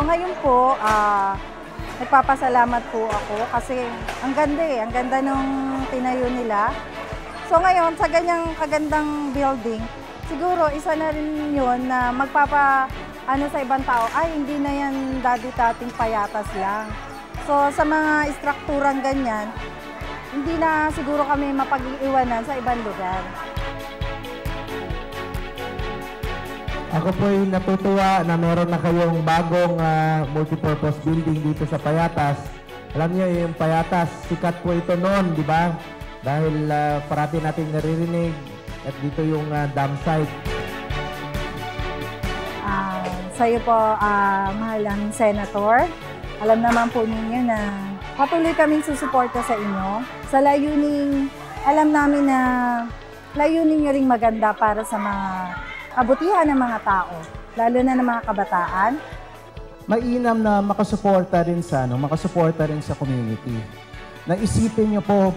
So ngayon po, nagpapasalamat po ako kasi ang ganda eh, ang ganda nung tinayo nila. So ngayon, sa ganyang kagandang building, siguro isa na rin yun na sa ibang tao, ay hindi na yan dati-dating payatas lang. So sa mga istrukturang ganyan, hindi na siguro kami mapag-iiwanan sa ibang lugar. Ako po ay natutuwa na meron na kayong bagong multipurpose building dito sa Payatas. Alam niyo yung Payatas, sikat po ito noon, di ba? Dahil parati natin naririnig at dito yung dam site. Sa iyo po, mahalang Senator, alam naman po ninyo na patuloy kaming susuporta sa inyo. Sa layuning, alam namin na layunin nyo ring maganda para sa mga kabutihan ng mga tao, lalo na ng mga kabataan. Mainam na makasuporta rin sa community. Naisipin niyo po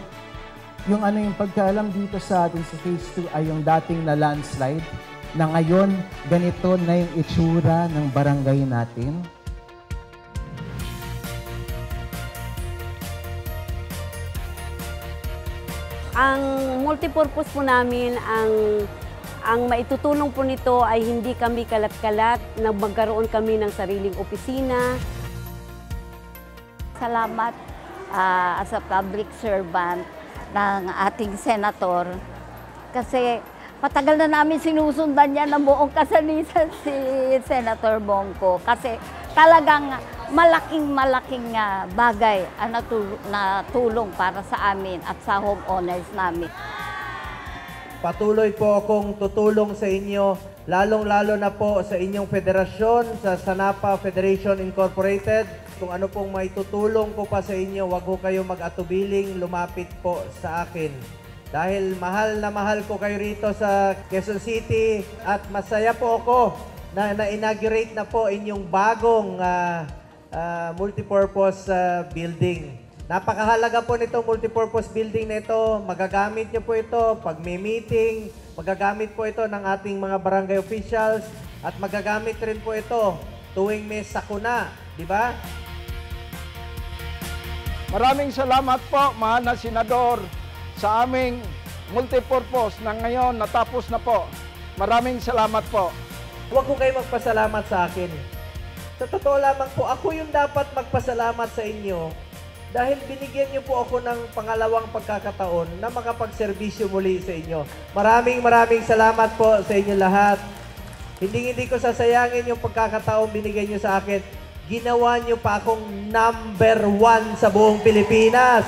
yung yung pagkaalam dito sa atin sa Phase 2 ay yung dating na landslide na ngayon ganito na yung itsura ng barangay natin. Ang multipurpose po namin, ang maitutulong po nito ay hindi kami kalat-kalat, na magkaroon kami ng sariling opisina. Salamat as a public servant ng ating senator kasi matagal na namin sinusundan niya ng buong kasalisan si Senator Bongko kasi talagang malaking bagay ang natulong para sa amin at sa homeowners namin. Patuloy po akong tutulong sa inyo, lalong-lalo na po sa inyong federasyon, sa Sanapa Federation Incorporated. Kung ano pong may tutulong ko pa sa inyo, wag ho kayo mag-atubiling, lumapit po sa akin. Dahil mahal na mahal ko kayo rito sa Quezon City at masaya po ako na na-inaugurate na po inyong bagong multipurpose building. Napakahalaga po nitong multipurpose building na ito. Magagamit niyo po ito pag may meeting, magagamit po ito ng ating mga barangay officials at magagamit rin po ito tuwing may sakuna, di ba? Maraming salamat po, mahal na senador, sa aming multipurpose na ngayon natapos na po. Maraming salamat po. Huwag ko kayo magpasalamat sa akin. Sa totoo lamang po, ako yung dapat magpasalamat sa inyo dahil binigyan niyo po ako ng pangalawang pagkakataon na makapagserbisyo muli sa inyo. Maraming salamat po sa inyo lahat. Hindi ko sasayangin yung pagkakataon binigyan niyo sa akin. Ginawa niyo pa akong #1 sa buong Pilipinas.